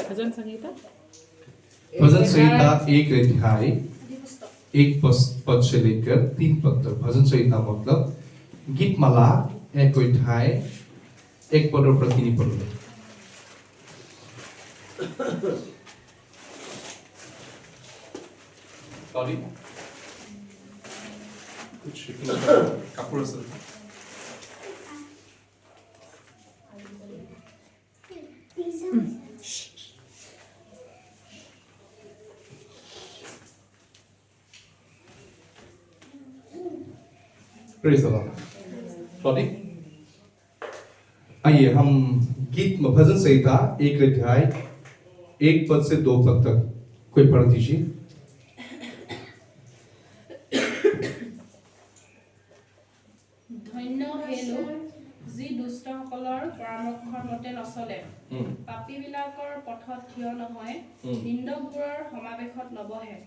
भजन संहिता भजन संहिता 1 अध्याय 1 पद से लेकर 3 पद तक। भजन संहिता मतलब गीतमाला 1 अध्याय 1 पद और 3 पद। सॉरी कुछ कपूर से प्रेज़ द लॉर्ड। सॉरी आइए हम गीत भजन संहिता 1 अध्याय 1 पद से 2 पद तक कोई पढ़ दीजिए। ধন্য হে লোক যি দুষ্টসকলৰ পৰামৰ্শৰ মতে নচলে, পাপীবিলাকৰ পথত থিয় নহয়, নিন্দকবোৰৰ সমাৱেশত নবহে,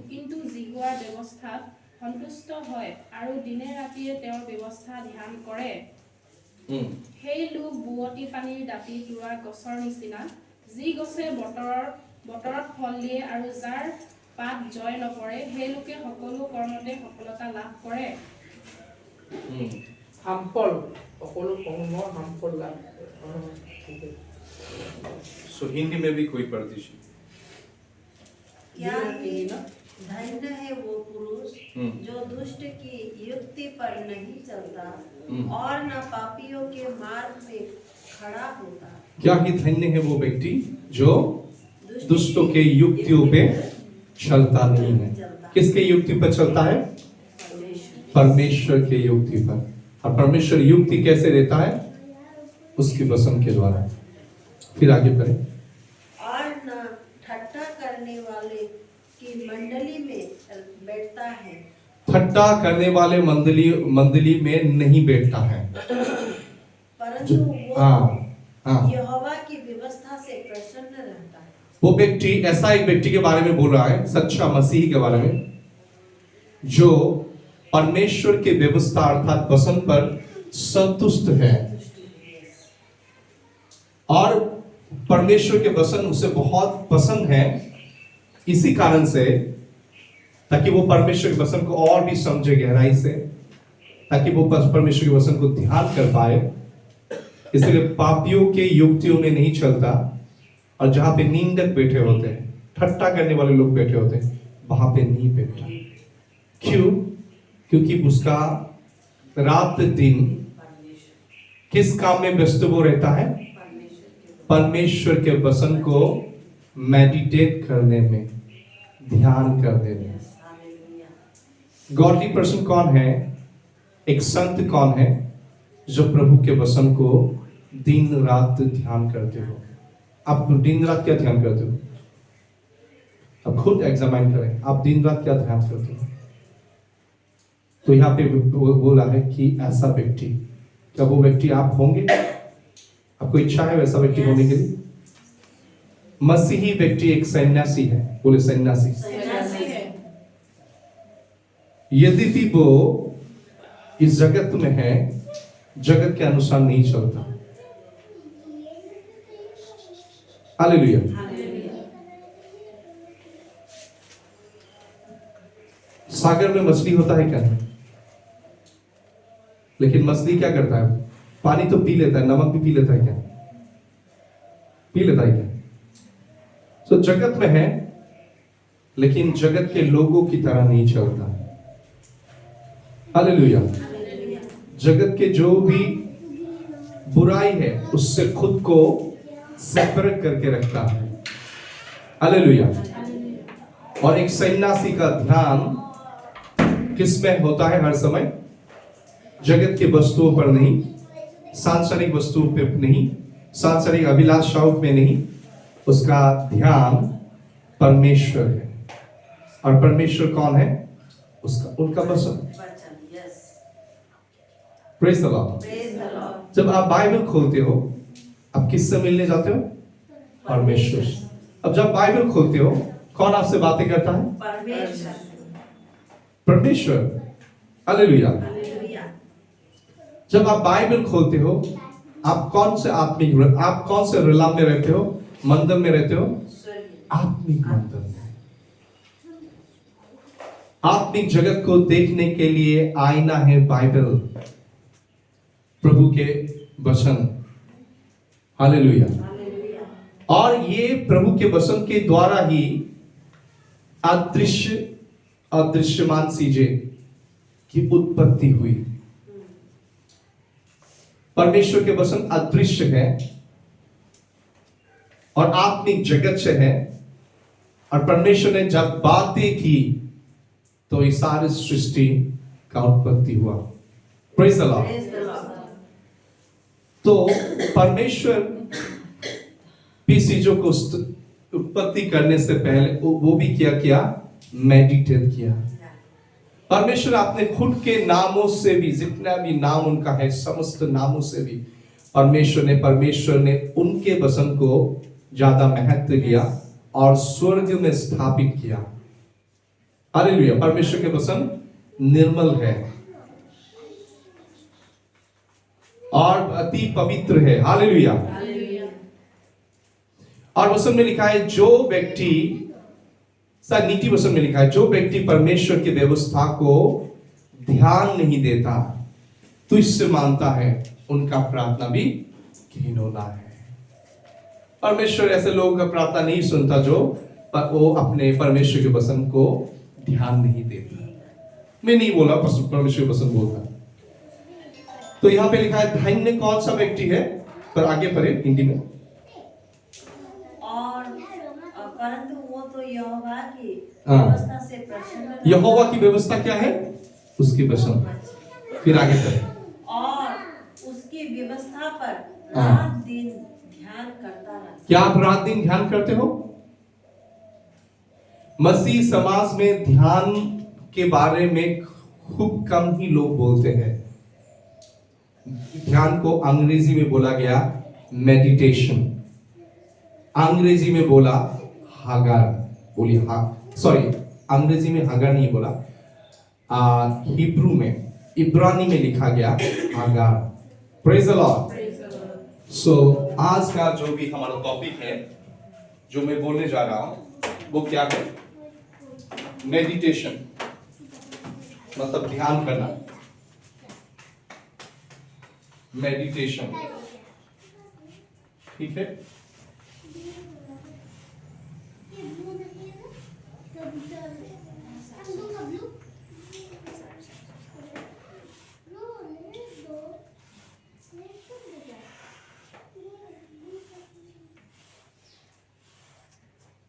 কিন্তু জিহুৱাৰ ব্যৱস্থাত সন্তুষ্ট হয় আৰু দিনে ৰাতিয়ে তেওঁৰ ব্যৱস্থা ধ্যান কৰে। সেই লোক বুৱতী পানীৰ দাঁতি তোৰা গছৰ নিচিনা, যি গছে বতৰত ফল দিয়ে আৰু যাৰ পাত জয় নপৰে, সেই লোকে সকলো কৰ্মতে সফলতা লাভ কৰে। हमफल সকলো কৰ্ম हमफल लाभ। सो हिंदी में भी कोई पढ़ दीजिए। धन्य है वो पुरुष जो दुष्ट की युक्ति पर नहीं चलता और न पापियों के मार्ग में खड़ा होता। क्या ही धन्य है वो व्यक्ति जो दुष्टों के युक्तियों पे चलता नहीं है। किसके युक्ति पर चलता है? परमेश्वर के युक्ति पर। और परमेश्वर युक्ति कैसे देता है? उसकी वचन के द्वारा। फिर आगे बढ़े। और न ठट्टा करने वाले की मंडली में बैठता है। ठट्टा करने वाले मंडली में नहीं बैठता है, परंतु वो यहोवा की व्यवस्था से प्रसन्न रहता है। वो व्यक्ति ऐसा एक व्यक्ति के बारे में बोल रहा है, सच्चा मसीही के बारे में, जो परमेश्वर के व्यवस्था अर्थात वचन पर संतुष्ट है और परमेश्वर के वचन उसे बहुत पसंद है। इसी कारण से ताकि वो परमेश्वर के वचन को और भी समझे गहराई से, ताकि वो परमेश्वर के वचन को ध्यान कर पाए, इसलिए पापियों के युक्तियों में नहीं चलता और जहां पे निंदक बैठे होते हैं, ठट्टा करने वाले लोग बैठे होते हैं, वहां पे नहीं बैठता। क्यों? क्योंकि उसका रात दिन किस काम में व्यस्त वो रहता है? परमेश्वर के वचन को मेडिटेट करने में, ध्यान करने में। गॉडली पर्सन कौन है? एक संत कौन है जो प्रभु के वचन को दिन रात ध्यान करते हो? आप दिन रात क्या ध्यान करते हो? अब खुद एग्जामाइन करें, आप दिन रात क्या ध्यान करते हो? तो यहाँ पे बोला है कि ऐसा व्यक्ति, क्या वो व्यक्ति आप होंगे? आपको इच्छा है वैसा व्यक्ति होने के लिए? मसीही व्यक्ति एक सन्यासी है, बोले सन्यासी। यद्यपि वो इस जगत में है, जगत के अनुसार नहीं चलता। हालेलुया। सागर में मछली होता है क्या? लेकिन मछली क्या करता है? पानी तो पी लेता है, नमक भी पी लेता है क्या? पी लेता है क्या? तो जगत में है, लेकिन जगत के लोगों की तरह नहीं चलता। हालेलुया। जगत के जो भी बुराई है उससे खुद को सेपरेट करके रखता है। हालेलुया। और एक सन्यासी का ध्यान किस में होता है? हर समय जगत के वस्तुओं पर नहीं, सांसारिक वस्तुओं पर नहीं, सांसारिक अभिलाषाओं में नहीं, उसका ध्यान परमेश्वर है। और परमेश्वर कौन है? उनका वचन। Praise the Lord. जब आप बाइबल खोलते हो, आप किससे मिलने जाते हो? परमेश्वर। अब जब बाइबल खोलते हो, कौन आपसे बातें करता है? परमेश्वर। हालेलुया। जब आप बाइबल खोलते हो, आप कौन से रिलाम में रहते हो? मंदिर में रहते हो? स्वर्गीय आत्मिक मंदिर में। आत्मिक जगत को देखने के लिए आईना है बाइबल, प्रभु के वचन। हालेलुया। हालेलुया। और ये प्रभु के वचन के द्वारा ही अदृश्य अदृश्यमान चीजें की उत्पत्ति हुई। परमेश्वर के वचन अदृश्य है और आत्मिक जगत से है, और परमेश्वर ने जब बातें की तो इस सारी सृष्टि का उत्पत्ति हुआ। Praise the Lord. Praise the Lord. तो परमेश्वर भी चीजों को उत्पत्ति करने से पहले वो भी क्या मेडिटेट किया। परमेश्वर अपने खुद के नामों से भी, जितना भी नाम उनका है, समस्त नामों से भी परमेश्वर ने उनके वचन को ज्यादा महत्व दिया और स्वर्ग में स्थापित किया। हालेलुया। परमेश्वर के वचन निर्मल है और अति पवित्र है। हालेलुया। हालेलुया। और वचन में लिखा है, जो व्यक्ति, नीति वचन में लिखा है, जो व्यक्ति परमेश्वर की व्यवस्था को ध्यान नहीं देता, तुच्छ मानता है, उनका प्रार्थना भी घिनौना है। परमेश्वर ऐसे लोगों का प्रार्थना नहीं सुनता जो वो अपने परमेश्वर के वचन को ध्यान नहीं देता। मैं नहीं बोला, परमेश्वर के वचन बोलता। तो यहां पे लिखा है, धन्य कौन सा व्यक्ति है, पर आगे पढ़े हिंदी में। और परंतु वो तो यहोवा की हाँ। व्यवस्था से प्रसन्न रहता यहोवा की व्यवस्था क्या है? उसकी वचन। फिर आगे पढ़े। और उसकी व्यवस्था पर हाँ। रात दिन ध्यान करता रहता। क्या आप रात दिन ध्यान करते हो? मसीह समाज में ध्यान के बारे में खूब कम ही लोग बोलते हैं। ध्यान को अंग्रेजी में बोला गया मेडिटेशन, अंग्रेजी में बोला हागार, बोलिए सॉरी, अंग्रेजी में हागार नहीं बोला, हिब्रू में, इब्रानी में लिखा गया Hagar. Praise the Lord. So आज का जो भी हमारा टॉपिक है, जो मैं बोलने जा रहा हूं, वो क्या है? मेडिटेशन, मतलब ध्यान करना। मेडिटेशन, ठीक है।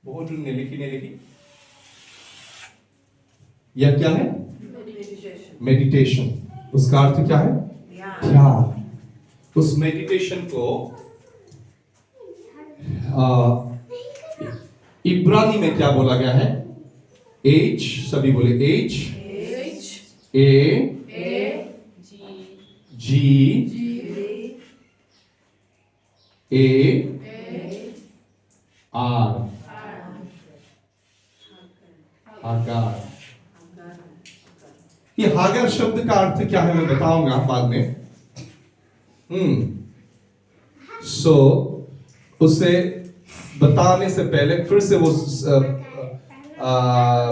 बहुत ने लिखी। यह क्या है? मेडिटेशन। उसका अर्थ क्या है? ध्यान। उस मेडिटेशन को इब्रानी में क्या बोला गया है? एच, सभी बोले H, A G A R, हागार। ये हागार शब्द का अर्थ क्या है मैं बताऊंगा बाद में। सो उसे बताने से पहले फिर से वो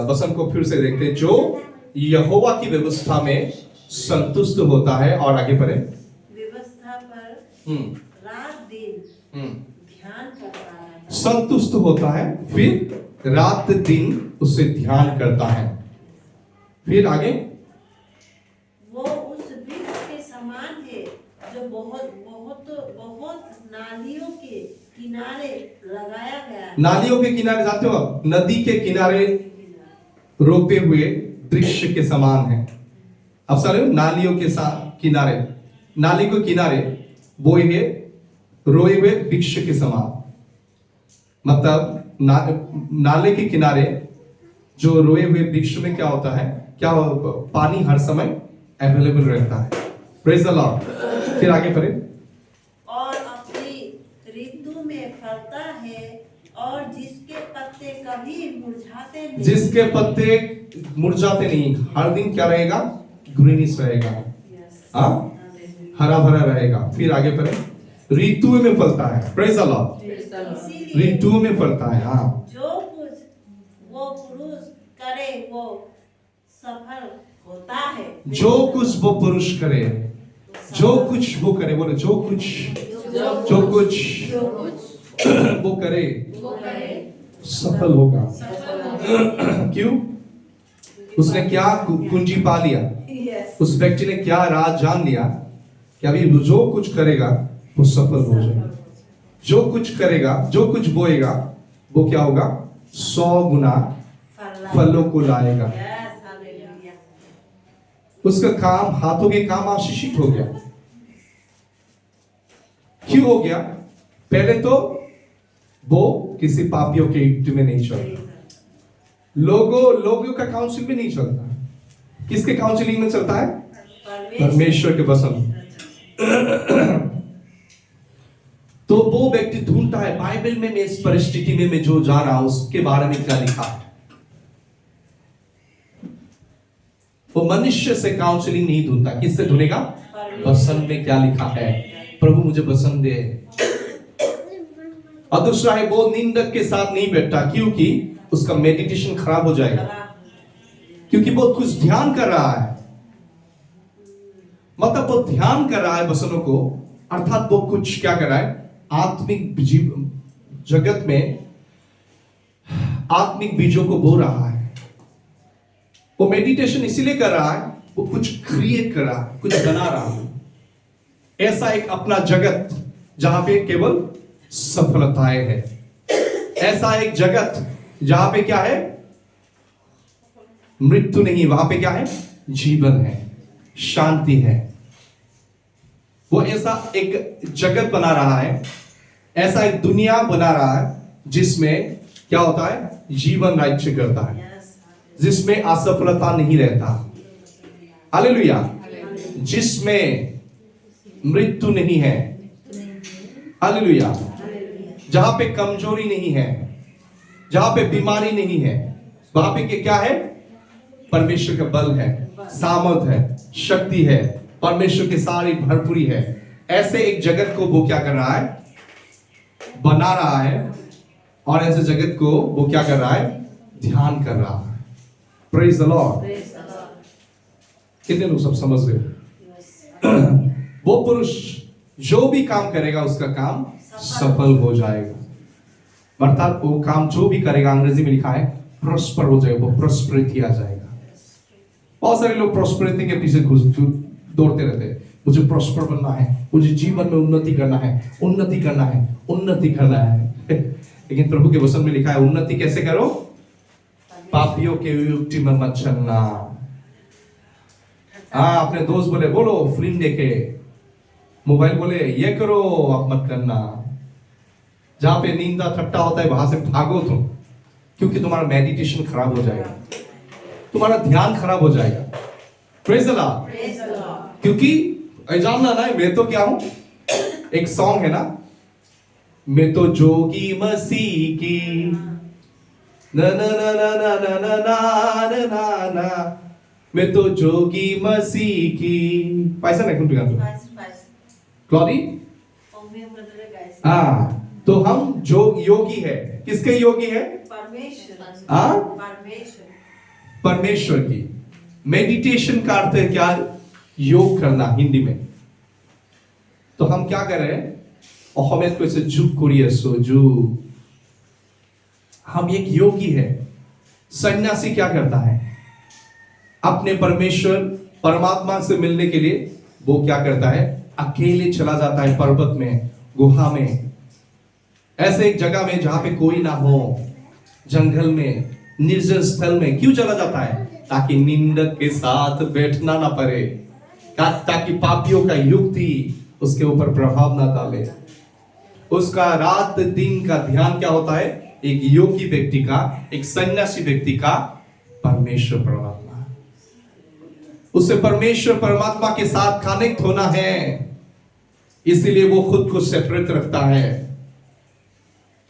वचन को फिर से देखते, जो यहोवा की व्यवस्था में संतुष्ट होता है। और आगे बढ़े। व्यवस्था पर रात दिन ध्यान करता है। संतुष्ट होता है, फिर रात दिन उसे ध्यान करता है। फिर आगे, वो उस वृक्ष के समान है जो बहुत नालियों के किनारे लगाया गया है। नालियों के किनारे जाते हो आप? नदी के किनारे रोपे हुए वृक्ष के समान है। अब सारे नालियों के किनारे, नाली के किनारे बोए हुए रोए हुए वृक्ष के समान, मतलब नाले के किनारे जो रोए हुए वृक्ष में क्या होता है? क्या पानी हर समय अवेलेबल रहता है। Praise the Lord. फिर आगे पढ़े। और अपनी ऋतु में फलता है और जिसके पत्ते कभी मुरझाते नहीं। जिसके पत्ते मुरझाते नहीं, हर दिन क्या रहेगा? ग्रीनिश रहेगा, हाँ, हरा भरा रहेगा। फिर आगे पढ़े। ऋतुओं में फलता है। Praise the Lord. इसीलिए ऋतुओं में फलता है। हाँ, जो कुछ वो पुरुष करे वो सफल होता है। जो कुछ वो पुरुष करे, जो कुछ वो करे, बोले जो कुछ वो करे सफल होगा। क्यों? उसने क्या कुंजी पा लिया? उस व्यक्ति ने क्या राज जान लिया कि अभी वो जो कुछ करेगा वो सफल हो जाएगा। जो कुछ करेगा, जो कुछ बोएगा वो क्या होगा? 100 गुना फलों को लाएगा। उसका काम, हाथों के काम आशीषित हो गया। क्यों हो गया? पहले तो वो किसी पापियों के युक्ति में नहीं चलता, लोगों का काउंसिल में नहीं चलता। किसके काउंसिलिंग में चलता है? परमेश्वर के वचन। तो वो व्यक्ति ढूंढता है बाइबल में मैं इस परिस्थिति में मैं जो जा रहा हूं उसके बारे में क्या लिखा है। वो मनुष्य से काउंसलिंग नहीं ढूंढता। किससे ढूंढेगा? वचन में क्या लिखा है, प्रभु मुझे वचन दे। और दूसरा है वो निंदक के साथ नहीं बैठता, क्योंकि उसका मेडिटेशन खराब हो जाएगा, क्योंकि वो कुछ ध्यान कर रहा है। मतलब वो ध्यान कर रहा है वचनों को, अर्थात वो कुछ क्या कर रहा है? आत्मिक जगत में आत्मिक बीजों को बो रहा है। वो मेडिटेशन इसीलिए कर रहा है, वो कुछ क्रिएट कर रहा है, कुछ बना रहा है। ऐसा एक अपना जगत जहां पे केवल सफलताएं है। ऐसा एक जगत जहां पे क्या है? मृत्यु नहीं, वहां पे क्या है? जीवन है, शांति है। वो ऐसा एक जगत बना रहा है, ऐसा एक दुनिया बना रहा है जिसमें क्या होता है? जीवन राज्य करता है, जिसमें असफलता नहीं रहता। हालेलुया। जिसमें मृत्यु नहीं है। हालेलुया। जहां पे कमजोरी नहीं है, जहां पे बीमारी नहीं है, वहां पे क्या है? परमेश्वर का बल है, सामर्थ है, शक्ति है, परमेश्वर की सारी भरपूरी है। ऐसे एक जगत को वो क्या कर रहा है? बना रहा है। और ऐसे जगत को वो क्या कर रहा है? ध्यान कर रहा है। Praise the Lord. कितने लोग सब समझ रहे? वो पुरुष जो भी काम करेगा उसका काम सफल हो जाएगा। अर्थात वो काम जो भी करेगा, अंग्रेजी में लिखा है प्रॉस्पर हो जाएगा, वो प्रॉस्पेरिटी आ जाएगा। बहुत सारे लोग प्रॉस्पेरिटी के पीछे दौड़ते रहते हैं। मुझे प्रॉस्पर बनना है, मुझे जीवन में उन्नति करना है, उन्नति करना है, उन्नति करना है। लेकिन प्रभु के वचन में लिखा है उन्नति कैसे करो? पापियों के युक्ति में मत चलना। हाँ, अपने दोस्त बोले बोलो फिल्म देखे, मोबाइल बोले ये करो, आप मत करना। जहां पे निंदा ठट्टा होता है वहां से भागो तुम, क्योंकि तुम्हारा मेडिटेशन खराब हो जाएगा, तुम्हारा ध्यान खराब हो जाएगा। Praise the Lord. क्योंकि जानना ना, मैं तो क्या हूं? एक सॉन्ग है ना, मैं तो जोगी मसीह की ना ना ना ना ना ना ना ना ना ना, मैं तो जोगी मसीह की। पैसा नहीं कुछ गाना क्लॉडी। हाँ, तो हम जो योगी है, किसके योगी है? परमेश्वर की। मेडिटेशन का अर्थ है क्या? योग करना हिंदी में। तो हम क्या कर रहे हैं? अहमेद को ऐसे जुग करिए सो जुग। हम एक योगी है। सन्यासी क्या करता है? अपने परमेश्वर परमात्मा से मिलने के लिए वो क्या करता है? अकेले चला जाता है पर्वत में, गुहा में, ऐसे एक जगह में जहां पे कोई ना हो, जंगल में, निर्जन स्थल में। क्यों चला जाता है? ताकि निंदक के साथ बैठना ना पड़े, ताकि पापियों का युक्ति उसके ऊपर प्रभाव ना डाले। उसका रात दिन का ध्यान क्या होता है? एक योगी व्यक्ति का, एक सन्यासी व्यक्ति का परमेश्वर परमात्मा, उसे परमेश्वर परमात्मा के साथ कनेक्ट होना है। इसीलिए वो खुद को सेपरेट रखता है।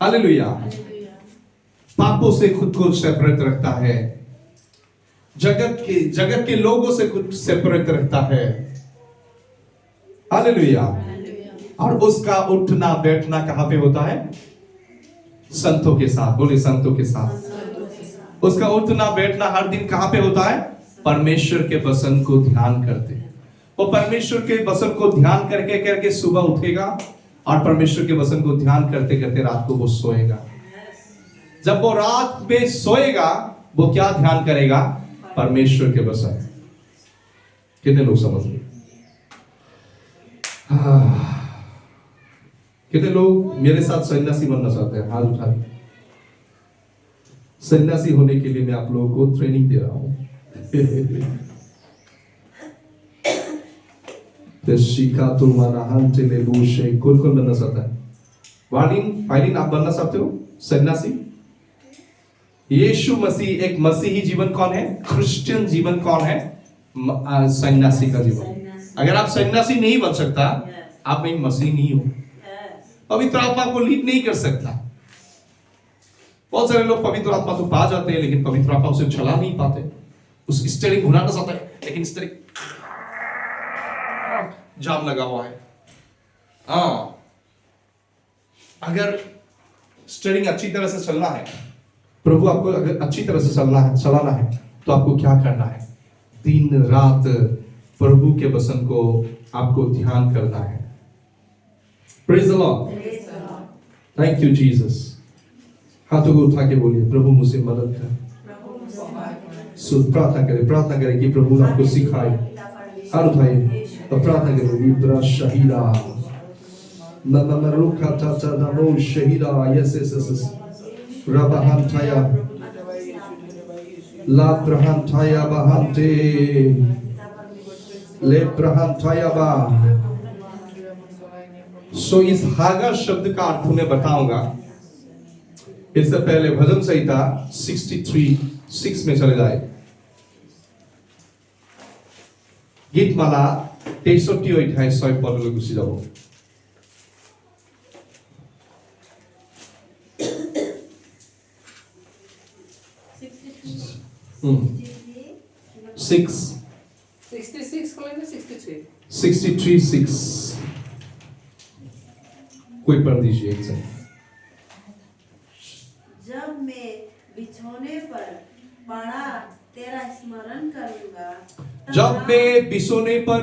हालेलुया। पापों से खुद को सेपरेट रखता है, जगत के लोगों से खुद सेपरेट रखता है। हालेलुया। और उसका उठना बैठना कहां पे होता है? संतों के साथ। बोले संतों के साथ। उसका उठना बैठना हर दिन कहां पे होता है? परमेश्वर के वचन को ध्यान करते हैं। वो परमेश्वर के वचन को ध्यान करके करके सुबह उठेगा और परमेश्वर के वचन को ध्यान करते करते रात को वो सोएगा। जब वो रात में सोएगा वो क्या ध्यान करेगा? परमेश्वर के वचन। कितने लोग समझ गए? कितने लोग मेरे साथ सन्यासी बनना चाहते हैं? हाथ उठाइए। सन्यासी होने के लिए मैं आप लोगों को ट्रेनिंग दे रहा हूं। कौन कौन बनना चाहता है? वालिन आप बनना चाहते हो सन्यासी? यीशु मसीह एक मसीही जीवन कौन है? क्रिश्चियन जीवन कौन है? सन्यासी का जीवन। अगर आप सन्यासी नहीं बन सकता, आप एक मसीह नहीं हो। पवित्र आत्मा को लीड नहीं कर सकता। बहुत सारे लोग पवित्र आत्मा तो पा जाते हैं लेकिन पवित्र आत्मा उसे चला नहीं पाते। उस स्टीयरिंग घुमाना चाहता है लेकिन स्टीयरिंग जाम लगा हुआ है। अगर स्टीयरिंग अच्छी तरह से चलना है, प्रभु आपको अगर अच्छी तरह से चलाना है तो आपको क्या करना है? दिन रात प्रभु के वचन को आपको ध्यान करना है। Praise the Lord. Thank you Jesus. हाथों को उठा के बोलिए, प्रभु मुझे मदद कर। प्रार्थना करें कि प्रभु आपको सिखाए। हाथ उठाइए तो प्रार्थना करें। इब्रा शहीदा नमरुखा चाचा नमो शहीदा यस रबहंताया ला प्रहंताया बहंते ले प्रहंताया बा। सो इस हागर शब्द का अर्थ मैं बताऊंगा। इससे पहले भजन संहिता 63:6 में चले जाए। गीतमाला 63 অধ্যায় 6 পদলৈ গুচি যাব। Six. 66 কলেন না 63? 63:6 कोई पढ़ दीजिए एक सेकंड। जब मैं बिछौने पर पड़ा तेरा स्मरण करूंगा। जब मैं बिछौने पर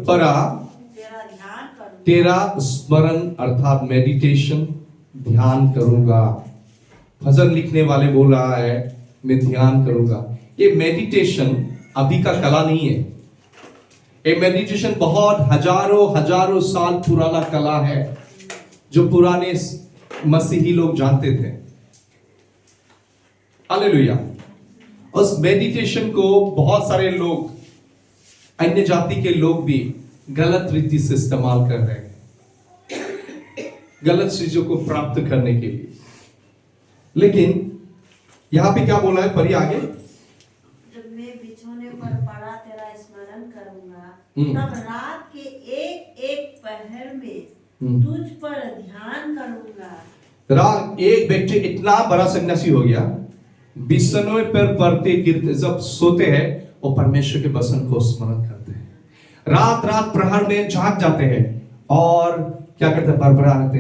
पड़ा तेरा स्मरण अर्थात मेडिटेशन ध्यान करूंगा। भजन लिखने वाले बोल रहा है मैं ध्यान करूंगा। ये मेडिटेशन अभी का कला नहीं है। ये मेडिटेशन बहुत हजारों साल पुराना कला है जो पुराने मसीही लोग जानते थे। हालेलुया। उस मेडिटेशन को बहुत सारे लोग, अन्य जाति के लोग भी गलत रीति से इस्तेमाल कर रहे हैं, गलत चीजों को प्राप्त करने के लिए। लेकिन यहां पे क्या बोला है? पढ़िए आगे। जब मैं बिछौने पर पड़ा तेरा स्मरण करूंगा, तब रात के एक पहर में तुझ पर ध्यान करूंगा। रात एक व्यक्ति इतना बड़ा सन्यासी हो गया, बिछौने पर पड़ते गिरते जब सोते हैं वो परमेश्वर के वचन को स्मरण करते हैं। रात प्रहर में जाग जाते हैं और क्या करते हैं? बरबराते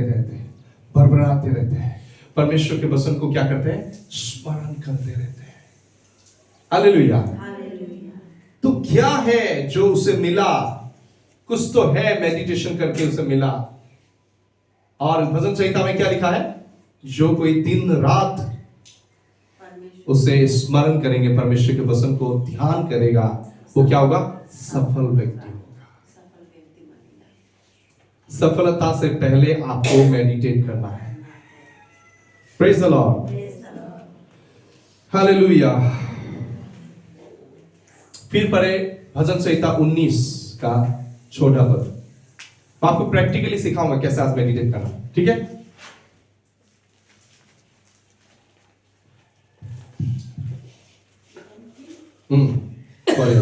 रहते हैं। परमेश्वर के वचन को क्या करते हैं? स्मरण करते रहते हैं। हालेलुया। तो क्या है जो उसे मिला? कुछ तो है मेडिटेशन करके उसे मिला। और भजन संहिता में क्या लिखा है? जो कोई दिन रात उसे स्मरण करेंगे, परमेश्वर के वचन को ध्यान करेगा, वो क्या होगा? सफल व्यक्ति होगा। सफलता से पहले आपको मेडिटेट करना है। Praise the Lord. हालेलुया। फिर पढ़े भजन संहिता 19 का छोटा पद। आपको प्रैक्टिकली सिखाऊंगा कैसे आज मेडिटेट करना। ठीक है? पढ़े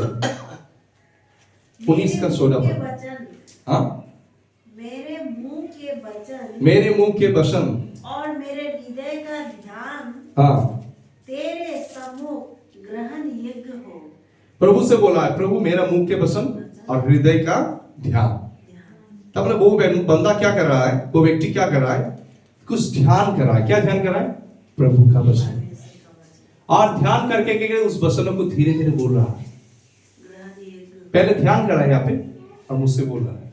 19 का छोटा पद। हाँ, मेरे मुंह के वचन और मेरे हृदय का ध्यान हाँ तेरे सम्मुख ग्रहण योग्य हो। प्रभु से बोला है, प्रभु मेरा मुंह के वचन और हृदय का ध्यान। तब वो बंदा क्या कर रहा है, वो व्यक्ति क्या कर रहा है, कुछ ध्यान कर रहा है। क्या ध्यान कर रहा है? प्रभु का वचन। और ध्यान करके उस वचनों को धीरे धीरे बोल रहा है। पहले ध्यान कर रहा है यहाँ पे और मुझसे बोल रहा है,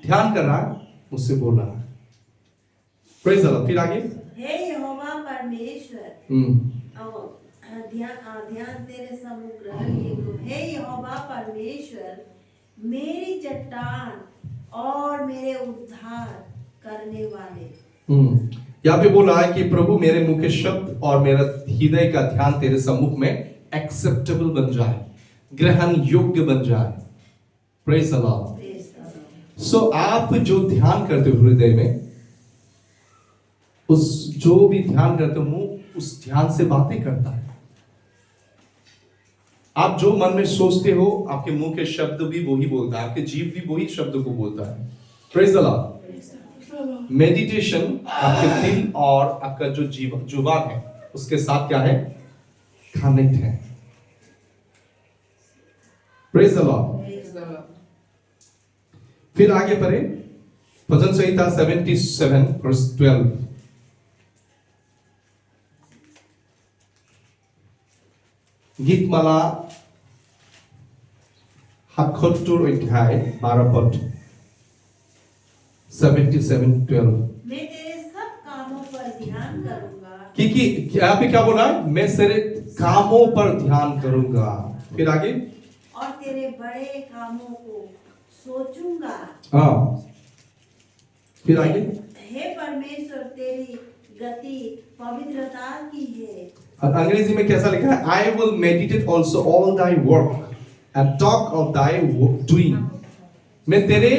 ध्यान कर रहा है, मुझसे बोल रहा है। Praise the Lord. फिर आगे, हे यहोवा परमेश्वर, ध्यान तेरे सम्मुख ग्रहण किए। हे यहोवा परमेश्वर, मेरी चट्टान और मेरे उद्धार करने वाले। यहाँ पे बोला है कि प्रभु मेरे मुंह के शब्द और मेरा हृदय का ध्यान तेरे सम्मुख में एक्सेप्टेबल बन जाए, ग्रहण योग्य बन जाए। Praise the Lord. सो आप जो ध्यान करते हो हृदय में, उस जो भी ध्यान करते हो मुंह उस ध्यान से बातें करता है। आप जो मन में सोचते हो आपके मुंह के शब्द भी वही बोलता है, आपके जीव भी वही शब्द को बोलता है। Praise the Lord. मेडिटेशन आपके दिल और आपका जो जुबान है उसके साथ क्या है, कनेक्ट है। Praise the Lord. फिर आगे पढ़े, भजन संहिता 77 वर्स 12। गीतमाला 77 अध्याय 12 पद 77:12। मैं तेरे सब कामों पर ध्यान करूंगा। कि यहाँ पे क्या बोला है? मैं तेरे कामों पर ध्यान करूंगा। फिर आगे, और तेरे बड़े कामों को सोचूंगा। हाँ, फिर आगे, हे परमेश्वर, तेरी गति पवित्रता की है। अंग्रेजी में कैसा लिखा है? I will meditate also all thy work and talk of thy doing। मैं तेरे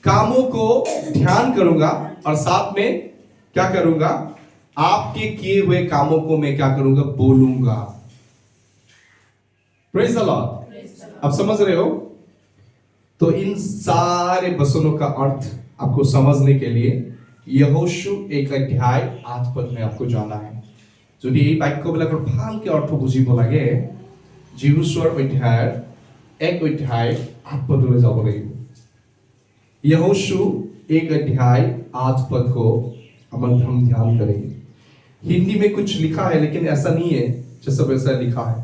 कामों को ध्यान करूंगा और साथ में क्या करूंगा? आपके किए हुए कामों को मैं क्या करूंगा? बोलूंगा। Praise the Lord. आप समझ रहे हो? तो इन सारे वचनों का अर्थ आपको समझने के लिए यहोशू 1 अध्याय 8 पद में आपको जाना है। যদি এই বাক্যবিলাকৰ ভালকে অৰ্থ বুজিব লাগে, যিহুচুৱাৰ অধ্যায় 1 অধ্যায় 8 পদলৈ যাব লাগিব। यहोशू 1 अध्याय 8 पद को हम ध्यान करेंगे। हिंदी में कुछ लिखा है लेकिन ऐसा नहीं है जैसा वैसा लिखा है।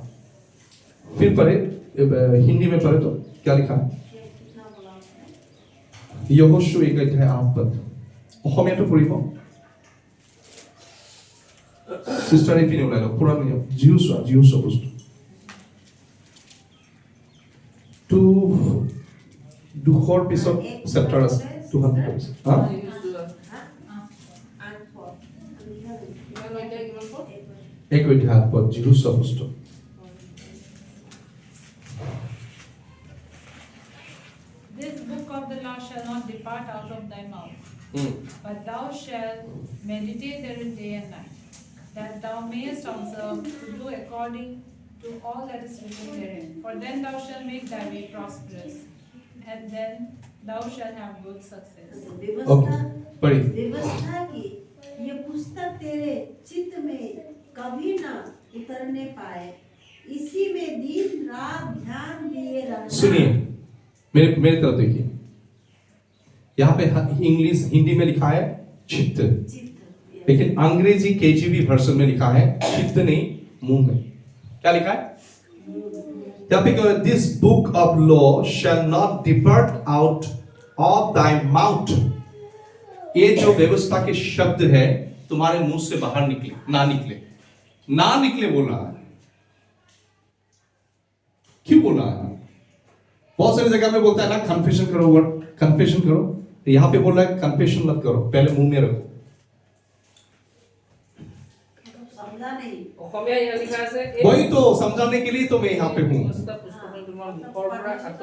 फिर पढ़े, हिंदी में पढ़े तो क्या लिखा है? यहोशू 1 अध्याय 8 पद। অসমীয়াটো পঢ়িব। সিস্টার এপিনে ওলাই লওক, পুৰা নিয়ম জিহুচুৱা বস্তু। দুখৰ পিছত চেপ্টাৰ আছে 200। হা? 1 অধ্যায় 8 পদ, জিহুচুৱা বস্তু। This book of the law shall not depart out of thy mouth, but thou shalt meditate therein day and night, that thou mayest observe to do according to all that is written therein. For then thou shalt make thy way prosperous, and then thou shalt have good success. व्यवस्था की ये पुस्तक तेरे चित्त में कभी न उतरने पाए, इसी में दिन रात ध्यान दिए रहना। सुनिए, मेरे तरफ देखिए। यहाँ पे इंग्लिश हिंदी में लिखा है चित्त, लेकिन अंग्रेजी केजीवी वर्जन में लिखा है चित्त नहीं, मुंह में। क्या लिखा है? यहाँ पे क्या? This book of law shall not depart out of thy mouth. ये जो व्यवस्था के शब्द है तुम्हारे मुंह से बाहर निकले ना निकले बोला है। क्यों बोला है? बहुत सारी जगह में बोलता है ना कन्फेशन करो, वर्ड कन्फेशन करो। यहाँ पे बोल रहा है कन्फेशन मत करो, पहले मुंह में रखो। समझा नहीं? वही तो समझाने के लिए तो मैं यहाँ पे हूँ।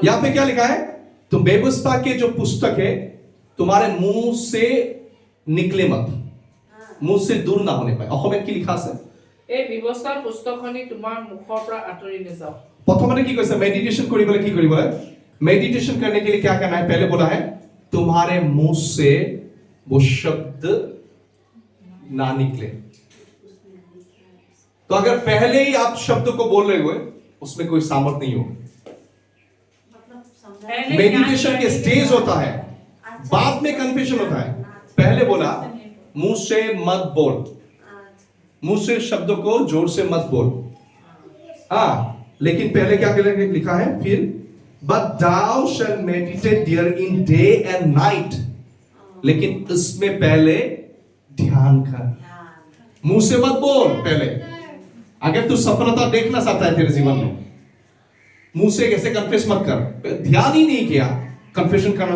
यहाँ पे क्या लिखा है? तुम व्यवस्था के जो पुस्तक है तुम्हारे मुंह से निकले मत, मुंह से दूर ना होने पाए। অসমীয়াত কি লিখা আছে? এই ব্যৱস্থাৰ পুস্তকখনি তোমাৰ মুখৰ পৰা আঁতৰি নাযাও। प्रथम কি কৈছে? মেডিটেशन কৰিবলৈ কি কৰিব লাগে? मेडिटेशन करने के लिए क्या करना है? पहले बोला है तुम्हारे मुंह से वो शब्द ना निकले। तो अगर पहले ही आप शब्द को बोल रहे हुए उसमें कोई सामर्थ नहीं होगा। मतलब समझा पहले मेडिटेशन ध्यान के स्टेज होता है, बाद में कन्फेशन होता है। पहले बोला मुंह से मत बोल, मुंह से शब्दों को जोर से मत बोल। लेकिन पहले क्या लिखा है फिर, but thou shall meditate therein day and night। लेकिन इसमें पहले ध्यान कर, मुंह से मत बोल पहले। अगर तू सफलता देखना चाहता है तेरे जीवन में, मुंह से कैसे कन्फेस मत कर, ध्यान ही नहीं किया, कन्फेशन करना